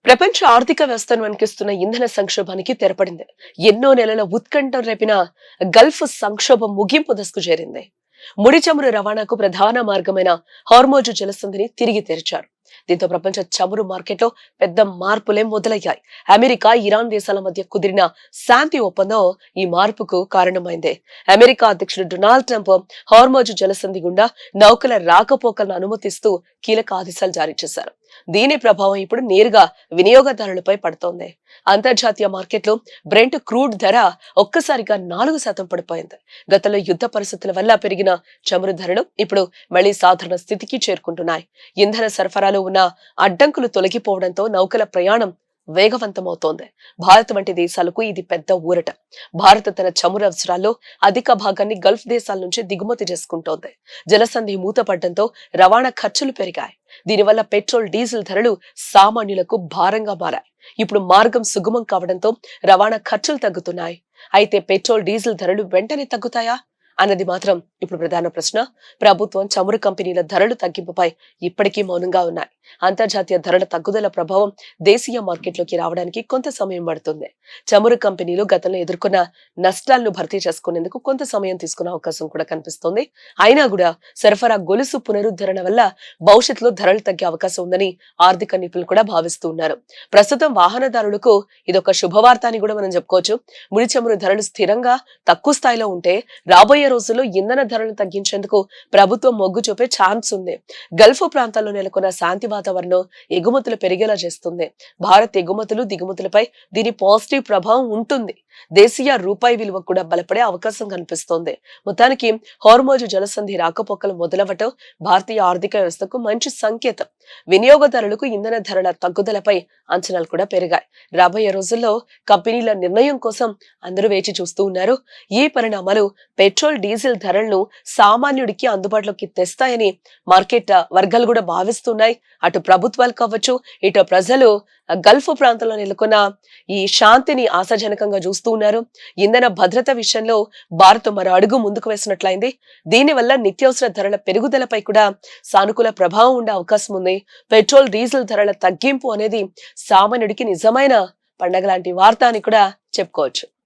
ప్రపంచ ఆర్థిక వ్యవస్థను వణికిస్తున్న ఇంధన సంక్షోభానికి తెరపడింది. ఎన్నో నెలల ఉత్కంఠ రేపిన గల్ఫ్ సంక్షోభం ముగింపు దశకు చేరింది. ముడి చమురు రవాణాకు ప్రధాన మార్గమైన హార్మోజు జలసంధిని తిరిగి తెరిచారు. దీంతో ప్రపంచ చమురు మార్కెట్లో పెద్ద మార్పులే మొదలయ్యాయి. అమెరికా, ఇరాన్ దేశాల మధ్య కుదిరిన శాంతి ఒప్పందం ఈ మార్పుకు కారణమైంది. అమెరికా అధ్యక్షుడు డొనాల్డ్ ట్రంప్ హార్మోజు జలసంధి గుండా నౌకల రాకపోకలను అనుమతిస్తూ కీలక ఆదేశాలు జారీ చేశారు. దీని ప్రభావం ఇప్పుడు నేరుగా వినియోగదారులపై పడుతోంది. అంతర్జాతీయ మార్కెట్లో బ్రెంట్ క్రూడ్ ధర ఒక్కసారిగా 4% పడిపోయింది. గతంలో యుద్ధ పరిస్థితుల వల్ల పెరిగిన చమురు ధరలు ఇప్పుడు మళ్లీ సాధారణ స్థితికి చేరుకుంటున్నాయి. ఇంధన సరఫరాలో ఉన్న అడ్డంకులు తొలగిపోవడంతో నౌకల ప్రయాణం వేగవంతమవుతోంది. భారత్ వంటి దేశాలకు ఇది పెద్ద ఊరట. భారత్ తన చమురు అవసరాల్లో అధిక భాగాన్ని గల్ఫ్ దేశాల నుంచి దిగుమతి చేసుకుంటోంది. జలసంధి మూతపడ్డంతో రవాణా ఖర్చులు పెరిగాయి. దీనివల్ల పెట్రోల్, డీజిల్ ధరలు సామాన్యులకు భారంగా మారాయి. ఇప్పుడు మార్గం సుగమం కావడంతో రవాణా ఖర్చులు తగ్గుతున్నాయి. అయితే పెట్రోల్, డీజిల్ ధరలు వెంటనే తగ్గుతాయా అన్నది మాత్రం ఇప్పుడు ప్రధాన ప్రశ్న. ప్రభుత్వం చమురు కంపెనీల ధరలు తగ్గింపుపై ఇప్పటికీ మౌనంగా ఉన్నాయి. అంతర్జాతీయ ధరల తగ్గుదల ప్రభావం దేశీయ మార్కెట్లోకి రావడానికి కొంత సమయం పడుతుంది. చమురు కంపెనీలు గతంలో ఎదుర్కొన్న నష్టాలను భర్తీ చేసుకునేందుకు కొంత సమయం తీసుకునే అవకాశం కూడా కనిపిస్తోంది. అయినా కూడా సరఫరా గొలుసు పునరుద్ధరణ వల్ల భవిష్యత్తులో ధరలు తగ్గే అవకాశం ఉందని ఆర్థిక నిపుణులు కూడా భావిస్తూ ఉన్నారు. ప్రస్తుతం వాహనదారులకు ఇదొక శుభవార్త అని కూడా మనం చెప్పుకోవచ్చు. ముడి చమురు ధరలు స్థిరంగా తక్కువ స్థాయిలో ఉంటే రాబోయే రోజుల్లో ఇంధన ధరలను తగ్గించేందుకు ప్రభుత్వం మొగ్గు చూపే ఛాన్స్ ఉంది. గల్ఫ్ ప్రాంతాల్లో నెలకొన్న శాంతి వాతావరణం ఎగుమతులు పెరిగేలా చేస్తుంది. భారత్ ఎగుమతులు, దిగుమతులపై దీని పాజిటివ్ ప్రభావం ఉంటుంది. దేశీయ రూపాయి విలువ కూడా బలపడే అవకాశం కనిపిస్తోంది. మొత్తానికి హార్మోజు జలసంధి రాకపోకలు మొదలవటం భారతీయ ఆర్థిక వ్యవస్థకు మంచి సంకేతం. వినియోగదారులకు ఇంధన ధరల తగ్గుదలపై అంచనాలు కూడా పెరిగాయి. రాబోయే రోజుల్లో కంపెనీల నిర్ణయం కోసం అందరూ వేచి చూస్తూ ఉన్నారు. ఈ పరిణామాలు పెట్రోల్, డీజిల్ ధరలను సామాన్యుడికి అందుబాటులోకి తెస్తాయని మార్కెట్ వర్గాలు కూడా భావిస్తున్నాయి. అటు ప్రభుత్వాలు కావచ్చు, ఇటు ప్రజలు గల్ఫ్ ప్రాంతంలో నెలకొన్న ఈ శాంతిని ఆశాజనకంగా చూస్తూ ఉన్నారు. ఇంధన భద్రత విషయంలో భారత్ మరో అడుగు ముందుకు వేసినట్లయింది. దీనివల్ల నిత్యావసర ధరల పెరుగుదలపై కూడా సానుకూల ప్రభావం ఉండే అవకాశం ఉంది. పెట్రోల్, డీజిల్ ధరల తగ్గింపు అనేది సామాన్యుడికి నిజమైన పండగ లాంటి వార్త అని కూడా చెప్పుకోవచ్చు.